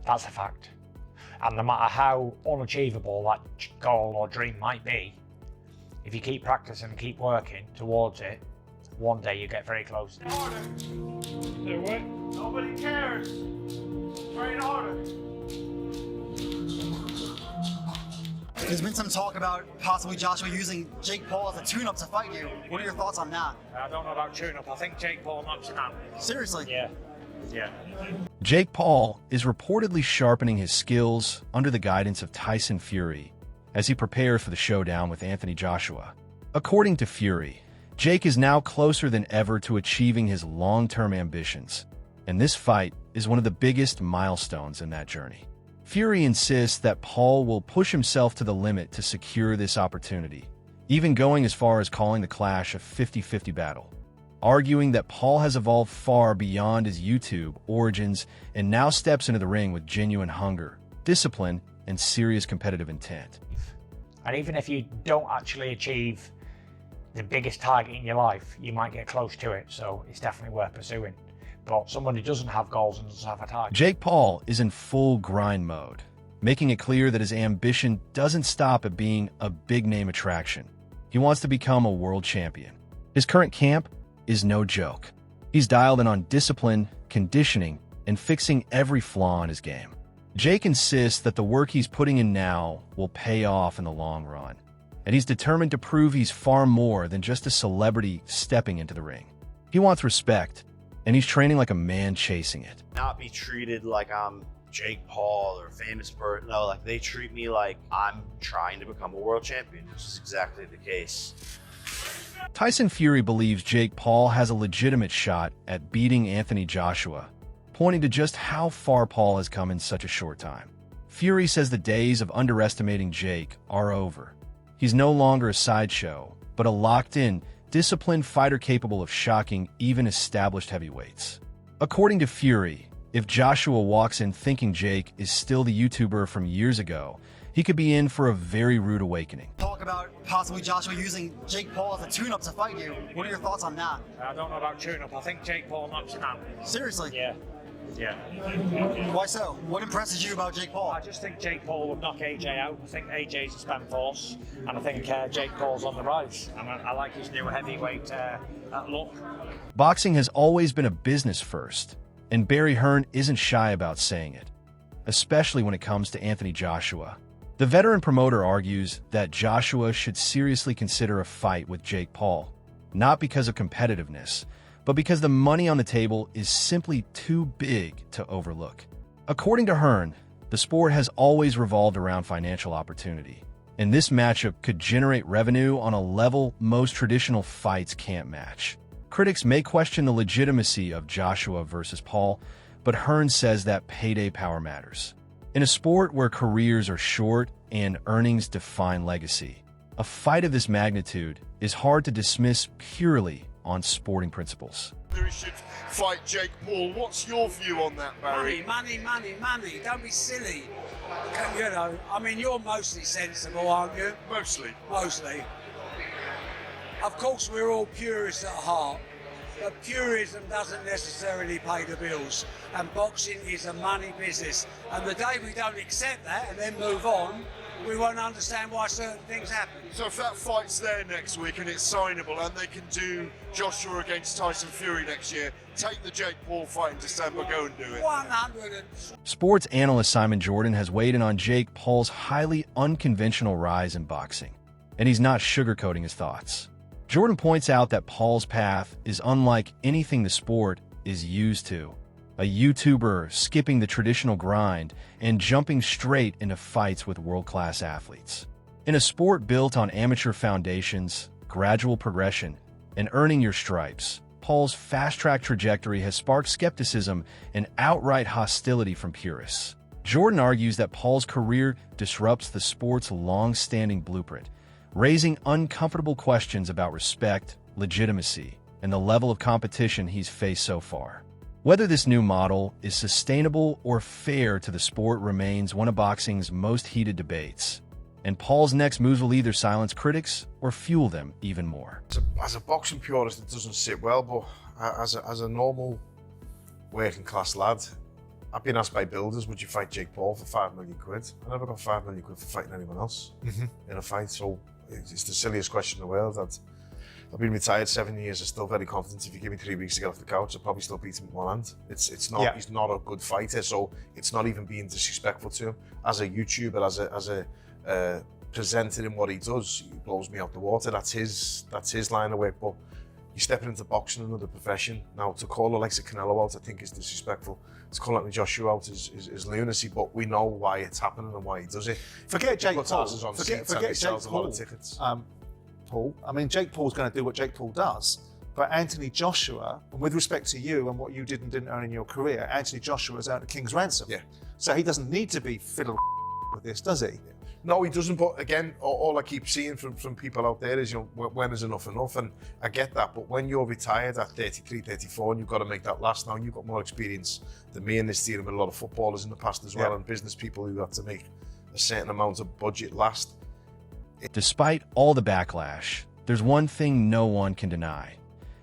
That's a fact. And no matter how unachievable that goal or dream might be, if you keep practicing and keep working towards it, one day you get very close. Harder. Do it. Nobody cares. Train harder. There's been some talk about possibly Joshua using Jake Paul as a tune-up to fight you. What are your thoughts on that? I don't know about tune-up. I think Jake Paul knocks him out. Seriously? Yeah. Jake Paul is reportedly sharpening his skills under the guidance of Tyson Fury as he prepares for the showdown with Anthony Joshua. According to Fury, Jake is now closer than ever to achieving his long-term ambitions, and this fight is one of the biggest milestones in that journey. Fury insists that Paul will push himself to the limit to secure this opportunity, even going as far as calling the clash a 50-50 battle, arguing that Paul has evolved far beyond his YouTube origins and now steps into the ring with genuine hunger, discipline, and serious competitive intent. And even if you don't actually achieve the biggest target in your life, you might get close to it, so it's definitely worth pursuing. But someone who doesn't have goals and doesn't have a target. Jake Paul is in full grind mode, making it clear that his ambition doesn't stop at being a big-name attraction. He wants to become a world champion. His current camp is no joke. He's dialed in on discipline, conditioning, and fixing every flaw in his game. Jake insists that the work he's putting in now will pay off in the long run, and he's determined to prove he's far more than just a celebrity stepping into the ring. He wants respect, and he's training like a man chasing it. Not be treated like I'm Jake Paul or a famous person. No, like they treat me like I'm trying to become a world champion, which is exactly the case. Tyson Fury believes Jake Paul has a legitimate shot at beating Anthony Joshua, pointing to just how far Paul has come in such a short time. Fury says the days of underestimating Jake are over. He's no longer a sideshow, but a locked-in, disciplined fighter capable of shocking even established heavyweights. According to Fury, if Joshua walks in thinking Jake is still the YouTuber from years ago, he could be in for a very rude awakening. Talk about possibly Joshua using Jake Paul as a tune-up to fight you. What are your thoughts on that? I don't know about tune-up. I think Jake Paul knocks him out. Seriously? Yeah. Why so? What impresses you about Jake Paul? I just think Jake Paul would knock AJ out. I think AJ's a spam force, and I think Jake Paul's on the rise. And I like his new heavyweight look. Boxing has always been a business first, and Barry Hearn isn't shy about saying it, especially when it comes to Anthony Joshua. The veteran promoter argues that Joshua should seriously consider a fight with Jake Paul, not because of competitiveness, but because the money on the table is simply too big to overlook. According to Hearn, the sport has always revolved around financial opportunity, and this matchup could generate revenue on a level most traditional fights can't match. Critics may question the legitimacy of Joshua versus Paul, but Hearn says that payday power matters. In a sport where careers are short and earnings define legacy, a fight of this magnitude is hard to dismiss purely on sporting principles. He should fight Jake Paul. What's your view on that, Barry? Money. Don't be silly. You know, I mean, you're mostly sensible, aren't you? Mostly. Of course, we're all purists at heart, but purism doesn't necessarily pay the bills, and boxing is a money business. And the day we don't accept that and then move on, we won't understand why certain things happen. So if that fight's there next week and it's signable and they can do Joshua against Tyson Fury next year, take the Jake Paul fight in December, go and do it. 100. Sports analyst Simon Jordan has weighed in on Jake Paul's highly unconventional rise in boxing, and he's not sugarcoating his thoughts. Jordan points out that Paul's path is unlike anything the sport is used to. A YouTuber skipping the traditional grind and jumping straight into fights with world-class athletes. In a sport built on amateur foundations, gradual progression, and earning your stripes, Paul's fast-track trajectory has sparked skepticism and outright hostility from purists. Jordan argues that Paul's career disrupts the sport's long-standing blueprint, raising uncomfortable questions about respect, legitimacy, and the level of competition he's faced so far. Whether this new model is sustainable or fair to the sport remains one of boxing's most heated debates, and Paul's next moves will either silence critics or fuel them even more. As a boxing purist, it doesn't sit well, but as a normal working class lad, I've been asked by builders, would you fight Jake Paul for £5 million? I never got £5 million for fighting anyone else in a fight. So it's the silliest question in the world. I've been retired 7 years. I'm still very confident. If you give me 3 weeks to get off the couch, I'll probably still beat him with one hand. It's not. Yeah. He's not a good fighter, so it's not even being disrespectful to him as a YouTuber, as a presenter in what he does. He blows me out the water. That's his line of work. But you're stepping into boxing, another profession. Now to call Alexa Canelo out, I think is disrespectful. To call Anthony Joshua out is lunacy. But we know why it's happening and why he does it. Forget Jake Paul. Forget Jake Paul. Paul. I mean, Jake Paul's going to do what Jake Paul does, but Anthony Joshua, and with respect to you and what you did and didn't earn in your career, Anthony Joshua has earned a king's ransom. Yeah. So he doesn't need to be fiddle with this, does he? Yeah. No, he doesn't. But again, all I keep seeing from people out there is, when is enough enough? And I get that. But when you're retired at 33, 34, and you've got to make that last now, you've got more experience than me in this team with a lot of footballers in the past as well, and business people who have to make a certain amount of budget last. Despite all the backlash, there's one thing no one can deny.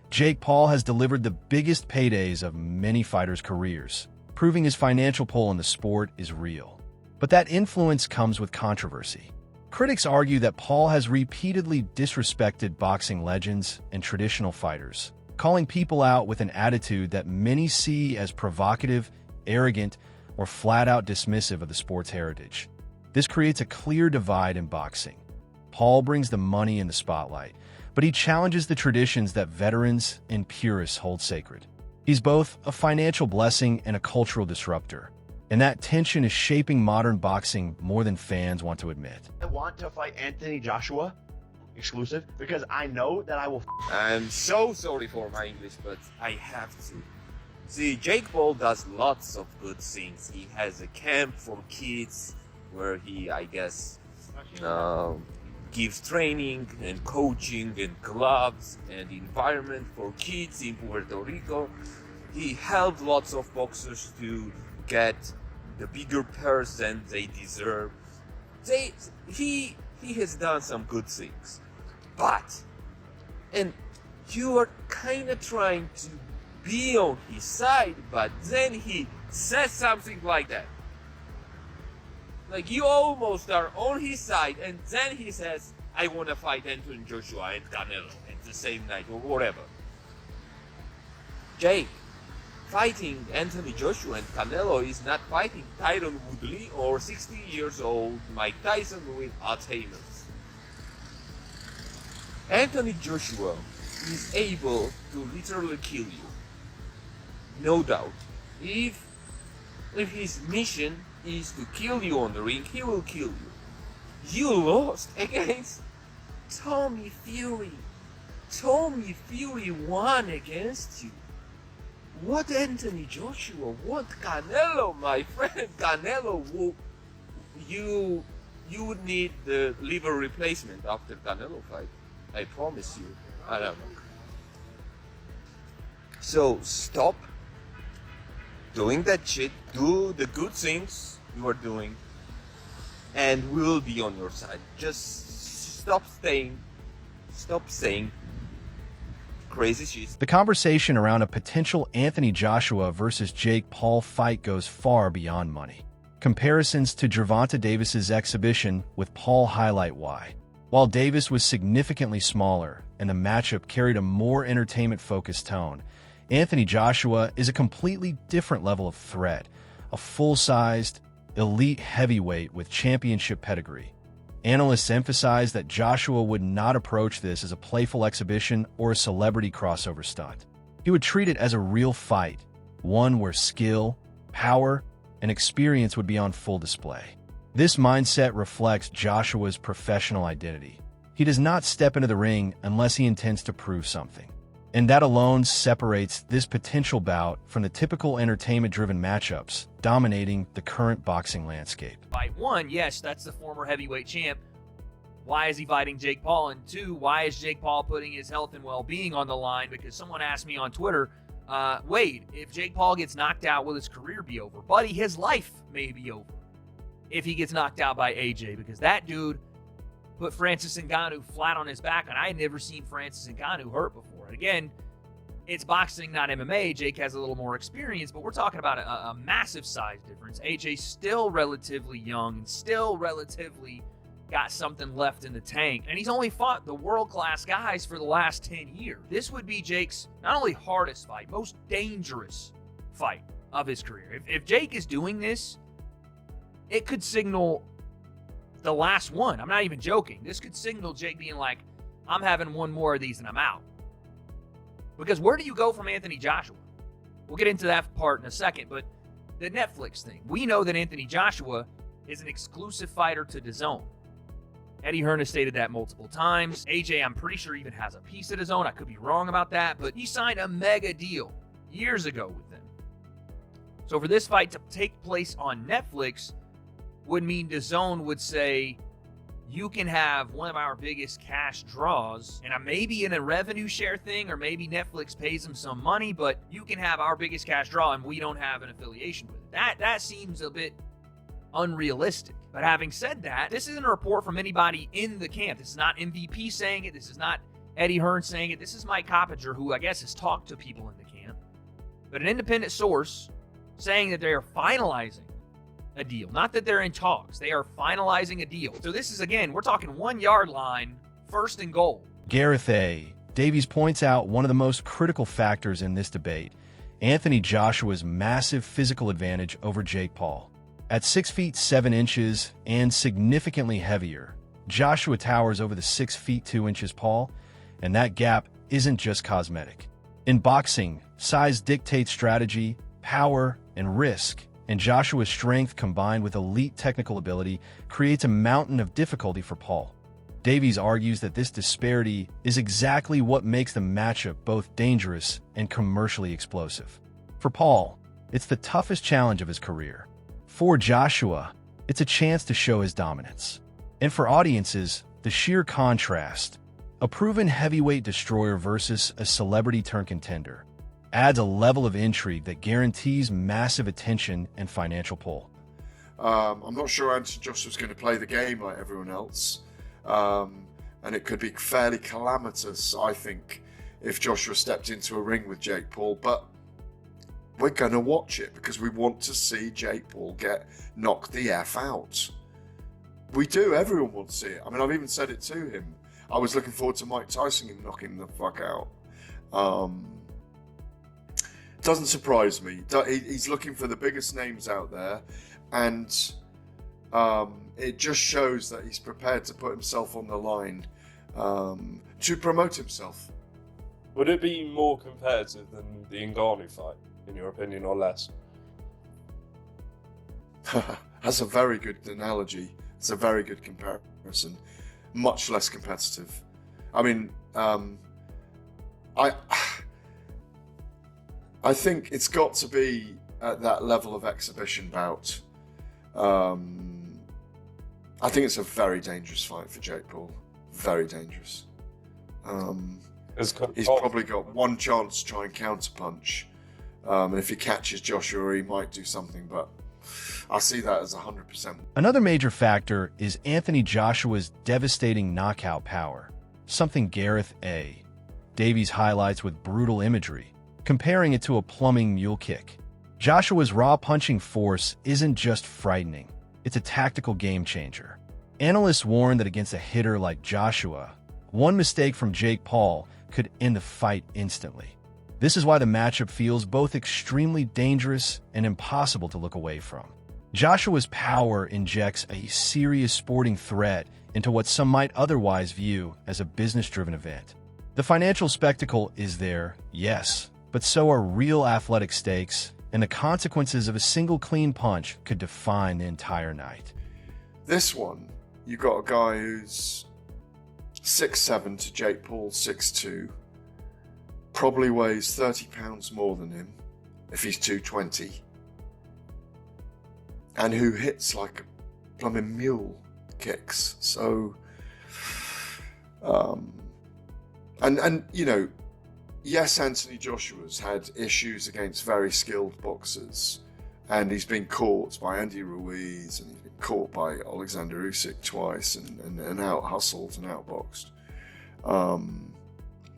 Jake Paul has delivered the biggest paydays of many fighters' careers, proving his financial pull in the sport is real. But that influence comes with controversy. Critics argue that Paul has repeatedly disrespected boxing legends and traditional fighters, calling people out with an attitude that many see as provocative, arrogant, or flat-out dismissive of the sport's heritage. This creates a clear divide in boxing. Paul brings the money in the spotlight, but he challenges the traditions that veterans and purists hold sacred. He's both a financial blessing and a cultural disruptor, and that tension is shaping modern boxing more than fans want to admit. I want to fight Anthony Joshua, exclusive, because I know that I will. I'm so sorry for my English, but I have to. See, Jake Paul does lots of good things. He has a camp for kids where he, I guess, gives training and coaching and gloves and environment for kids in Puerto Rico. He helped lots of boxers to get the bigger purse than they deserve. He has done some good things. But, and you are kind of trying to be on his side, but then he says something like that. Like, you almost are on his side, and then he says, I want to fight Anthony Joshua and Canelo at the same night, or whatever. Jake, fighting Anthony Joshua and Canelo is not fighting Tyron Woodley or 60 years old Mike Tyson with Alzheimer's. Anthony Joshua is able to literally kill you. No doubt. If his mission is to kill you on the ring, he will kill you. You lost against Tommy Fury. Tommy Fury won against you. What Anthony Joshua? What Canelo, my friend? Canelo, you would need the liver replacement after Canelo fight. I promise you. I don't know. So stop doing that shit. Do the good things you are doing, and we'll be on your side. Just stop saying crazy shit. The conversation around a potential Anthony Joshua versus Jake Paul fight goes far beyond money. Comparisons to Gervonta Davis's exhibition with Paul highlight why. While Davis was significantly smaller and the matchup carried a more entertainment-focused tone, Anthony Joshua is a completely different level of threat, a full-sized, elite heavyweight with championship pedigree. Analysts emphasize that Joshua would not approach this as a playful exhibition or a celebrity crossover stunt. He would treat it as a real fight, one where skill, power, and experience would be on full display. This mindset reflects Joshua's professional identity. He does not step into the ring unless he intends to prove something. And that alone separates this potential bout from the typical entertainment-driven matchups dominating the current boxing landscape. Fight one, yes, that's the former heavyweight champ. Why is he fighting Jake Paul? And two, why is Jake Paul putting his health and well-being on the line? Because someone asked me on Twitter, Wade, if Jake Paul gets knocked out, will his career be over? Buddy, his life may be over if he gets knocked out by AJ, because that dude put Francis Ngannou flat on his back, and I had never seen Francis Ngannou hurt before. And again, it's boxing, not MMA. Jake has a little more experience, but we're talking about a massive size difference. AJ's still relatively young and still relatively got something left in the tank, and he's only fought the world-class guys for the last 10 years. This would be Jake's not only hardest fight, most dangerous fight of his career. If Jake is doing this, it could signal the last one. I'm not even joking. This could signal Jake being like, I'm having one more of these and I'm out. Because where do you go from Anthony Joshua? We'll get into that part in a second, but the Netflix thing. We know that Anthony Joshua is an exclusive fighter to DAZN. Eddie Hearn has stated that multiple times. AJ, I'm pretty sure, even has a piece of DAZN. I could be wrong about that, but he signed a mega deal years ago with them. So for this fight to take place on Netflix would mean DAZN would say, you can have one of our biggest cash draws, and maybe in a revenue share thing, or maybe Netflix pays them some money, but you can have our biggest cash draw and we don't have an affiliation with it. That seems a bit unrealistic. But having said that, this isn't a report from anybody in the camp. This is not MVP saying it. This is not Eddie Hearn saying it. This is Mike Coppinger, who I guess has talked to people in the camp. But an independent source saying that they are finalizing a deal. Not that they're in talks. They are finalizing a deal. So this is, again, we're talking 1 yard line, first and goal. Gareth A. Davies points out one of the most critical factors in this debate, Anthony Joshua's massive physical advantage over Jake Paul. At 6 feet 7 inches and significantly heavier, Joshua towers over the 6 feet 2 inches Paul, and that gap isn't just cosmetic. In boxing, size dictates strategy, power, and risk, and Joshua's strength combined with elite technical ability creates a mountain of difficulty for Paul. Davies argues that this disparity is exactly what makes the matchup both dangerous and commercially explosive. For Paul, it's the toughest challenge of his career. For Joshua, it's a chance to show his dominance. And for audiences, the sheer contrast, a proven heavyweight destroyer versus a celebrity-turned-contender, adds a level of intrigue that guarantees massive attention and financial pull. I'm not sure Anthony Joshua's going to play the game like everyone else. And it could be fairly calamitous, I think, if Joshua stepped into a ring with Jake Paul. But we're going to watch it because we want to see Jake Paul get knocked the F out. We do. Everyone wants to see it. I mean, I've even said it to him. I was looking forward to Mike Tyson knocking the fuck out. Doesn't surprise me. He's looking for the biggest names out there, and it just shows that he's prepared to put himself on the line to promote himself. Would it be more competitive than the Ngannou fight, in your opinion, or less? That's a very good analogy. It's a very good comparison. Much less competitive. I mean, I think it's got to be at that level of exhibition bout. I think it's a very dangerous fight for Jake Paul. Very dangerous. He's probably got one chance to try and counterpunch. And if he catches Joshua, he might do something, but I see that as 100%. Another major factor is Anthony Joshua's devastating knockout power, something Gareth A. Davies highlights with brutal imagery, comparing it to a plumbing mule kick. Joshua's raw punching force isn't just frightening, it's a tactical game changer. Analysts warn that against a hitter like Joshua, one mistake from Jake Paul could end the fight instantly. This is why the matchup feels both extremely dangerous and impossible to look away from. Joshua's power injects a serious sporting threat into what some might otherwise view as a business-driven event. The financial spectacle is there, yes, but so are real athletic stakes, and the consequences of a single clean punch could define the entire night. This one, you got a guy who's 6'7" to Jake Paul 6'2", probably weighs 30 pounds more than him if he's 220, and who hits like a plumbing mule kicks. So, and you know, yes, Anthony Joshua's had issues against very skilled boxers, and he's been caught by Andy Ruiz, and he's been caught by Alexander Usyk twice, and out-hustled and outboxed,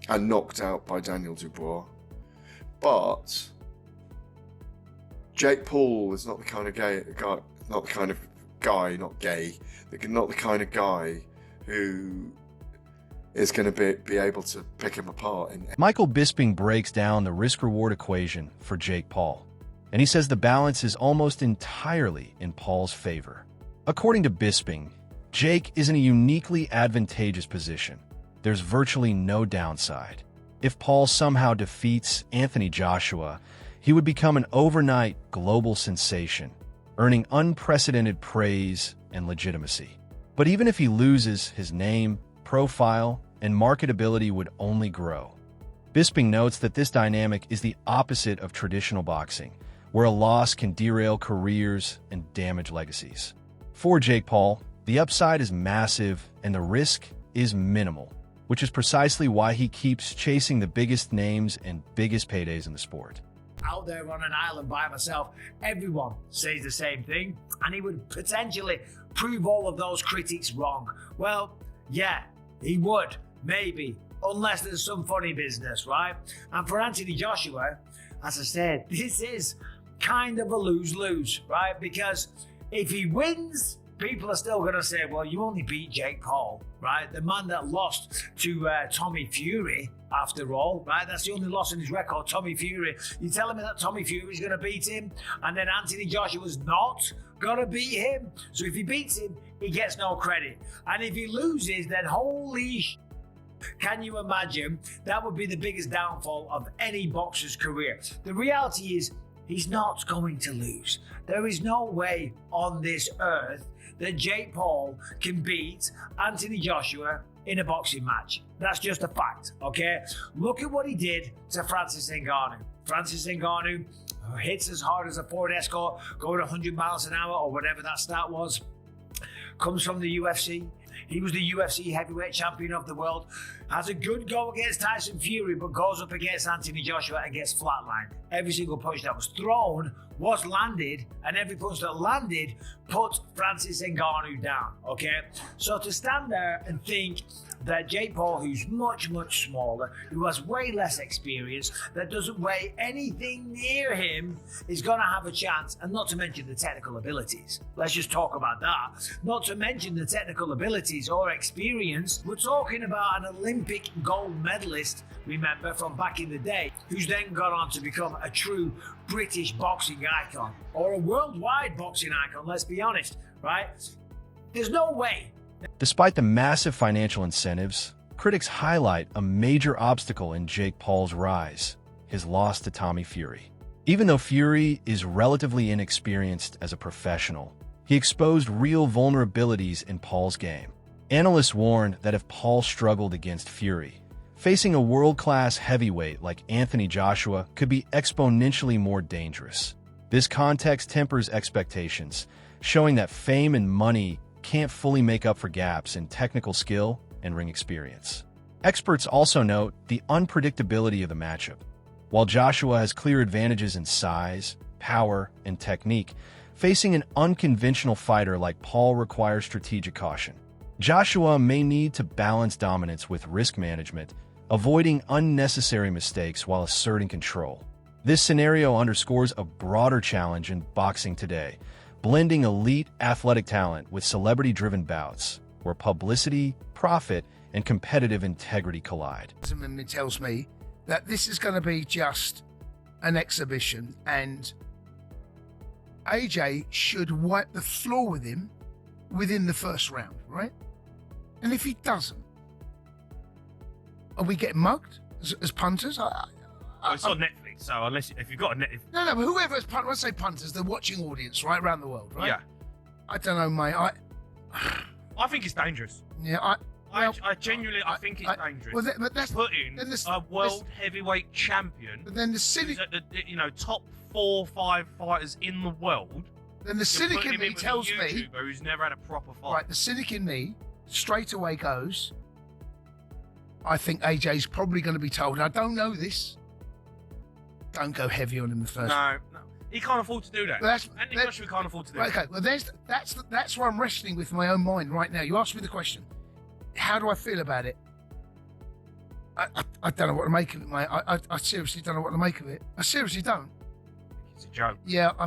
and knocked out by Daniel Dubois. But Jake Paul is not the kind of not the kind of guy who is going to be able to pick him apart. Michael Bisping breaks down the risk-reward equation for Jake Paul, and he says the balance is almost entirely in Paul's favor. According to Bisping, Jake is in a uniquely advantageous position. There's virtually no downside. If Paul somehow defeats Anthony Joshua, he would become an overnight global sensation, earning unprecedented praise and legitimacy. But even if he loses, his name, profile, and marketability would only grow. Bisping notes that this dynamic is the opposite of traditional boxing, where a loss can derail careers and damage legacies. For Jake Paul, the upside is massive and the risk is minimal, which is precisely why he keeps chasing the biggest names and biggest paydays in the sport. Out there on an island by myself, everyone says the same thing, and he would potentially prove all of those critics wrong. Well, yeah, he would, maybe, unless there's some funny business, right? And for Anthony Joshua, as I said, this is kind of a lose-lose, right? Because if he wins, people are still going to say, well, you only beat Jake Paul, right? The man that lost to Tommy Fury, after all, right? That's the only loss in his record, Tommy Fury. You're telling me that Tommy Fury's going to beat him, and then Anthony Joshua's not going to beat him? So if he beats him, he gets no credit. And if he loses, then holy sh**, can you imagine? That would be the biggest downfall of any boxer's career. The reality is, he's not going to lose. There is no way on this earth that Jake Paul can beat Anthony Joshua in a boxing match. That's just a fact, okay? Look at what he did to Francis Ngannou. Francis Ngannou hits as hard as a Ford Escort, going 100 miles an hour or whatever that stat was. Comes from the UFC. He was the UFC heavyweight champion of the world. Has a good go against Tyson Fury, but goes up against Anthony Joshua and gets flatlined. Every single punch that was thrown was landed, and every punch that landed put Francis Ngannou down, okay? So to stand there and think that Jake Paul, who's much, much smaller, who has way less experience, that doesn't weigh anything near him, is going to have a chance, and not to mention the technical abilities. Let's just talk about that. Not to mention the technical abilities or experience. We're talking about an Olympic gold medalist, remember, from back in the day, who's then gone on to become a true British boxing icon, or a worldwide boxing icon, let's be honest, right? There's no way. Despite the massive financial incentives, critics highlight a major obstacle in Jake Paul's rise, his loss to Tommy Fury. Even though Fury is relatively inexperienced as a professional, he exposed real vulnerabilities in Paul's game. Analysts warned that if Paul struggled against Fury, facing a world-class heavyweight like Anthony Joshua could be exponentially more dangerous. This context tempers expectations, showing that fame and money can't fully make up for gaps in technical skill and ring experience. Experts also note the unpredictability of the matchup. While Joshua has clear advantages in size, power, and technique, facing an unconventional fighter like Paul requires strategic caution. Joshua may need to balance dominance with risk management, avoiding unnecessary mistakes while asserting control. This scenario underscores a broader challenge in boxing today, blending elite athletic talent with celebrity-driven bouts, where publicity, profit, and competitive integrity collide. It tells me that this is going to be just an exhibition, and AJ should wipe the floor with him within the first round, right? And if he doesn't, are we getting mugged as punters? It's on Netflix, so if you've got a Netflix... No, but whoever's punters, when I say punters, the watching audience, right, around the world, right? Yeah. I don't know, mate. I think it's dangerous. Yeah, I genuinely think it's dangerous. Well, but that's putting a world heavyweight champion, but then the cynic, top 4 or 5 fighters in the world. Then the cynic in me tells me, who's never had a proper fight. Right, the cynic in me straight away goes, I think AJ's probably going to be told, I don't know this. Don't go heavy on him the first. No, he can't afford to do that. Anthony Joshua can't afford to do that. Okay, well, that's where I'm wrestling with my own mind right now. You asked me the question. How do I feel about it? I don't know what to make of it, mate. I seriously don't know what to make of it. I seriously don't. It's a joke. Yeah, I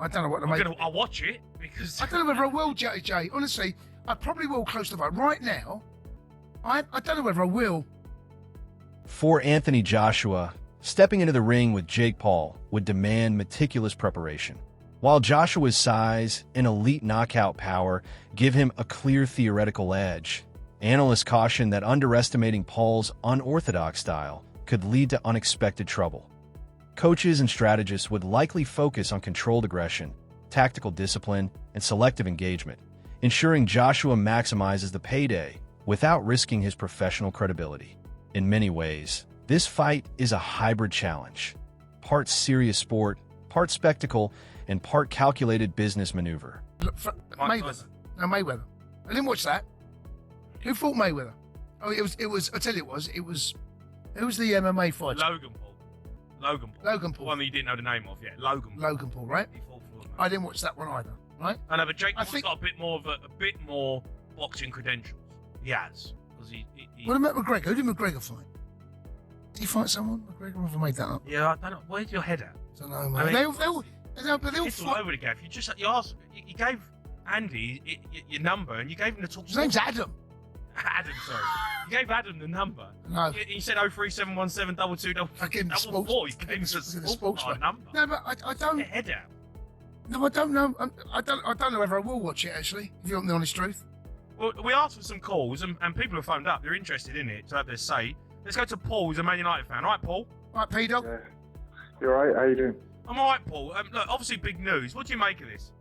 don't know what to make of it. I'll watch it because I don't know whether I will, Jay. Honestly, I probably will close the vote. Right now, I don't know whether I will. For Anthony Joshua, stepping into the ring with Jake Paul would demand meticulous preparation. While Joshua's size and elite knockout power give him a clear theoretical edge, analysts caution that underestimating Paul's unorthodox style could lead to unexpected trouble. Coaches and strategists would likely focus on controlled aggression, tactical discipline, and selective engagement, ensuring Joshua maximizes the payday without risking his professional credibility. In many ways, this fight is a hybrid challenge, part serious sport, part spectacle, and part calculated business maneuver. Mayweather. No, Mayweather. I didn't watch that. Who fought Mayweather? Oh, it was. I tell you, it was. Who was the MMA fighter? Logan Paul. Logan Paul. One that you didn't know the name of, yeah. Logan Paul, right? He fought for I didn't watch that one either, right? I know, but Jake Paul's got a bit more boxing credentials. He has. He What about McGregor? Who did McGregor fight? Did he fight someone? McGregor, have I made that up? Yeah, I don't know. Where's your head at? I don't know, man. I mean, they all it's all over the gaff. You gave Andy your number and you gave him the talk. His name's Adam. Adam, sorry. You gave Adam the number. No. He said 03717 22 I gave him the sports. You gave him the sports number. No, but I don't. Get your head out. No, I don't know. I don't know whether I will watch it actually. If you want the honest truth. Well, we asked for some calls and people have phoned up. They're interested in it to have their say. Let's go to Paul, who's a Man United fan. All right, Paul? All right, P-Dog? Yeah. You all right? How you doing? I'm all right, Paul. Look, obviously big news. What do you make of this?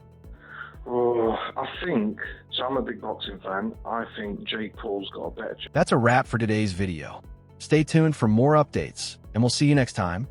Oh, I think, so I'm a big boxing fan, I think Jake Paul's got a better chance. That's a wrap for today's video. Stay tuned for more updates, and we'll see you next time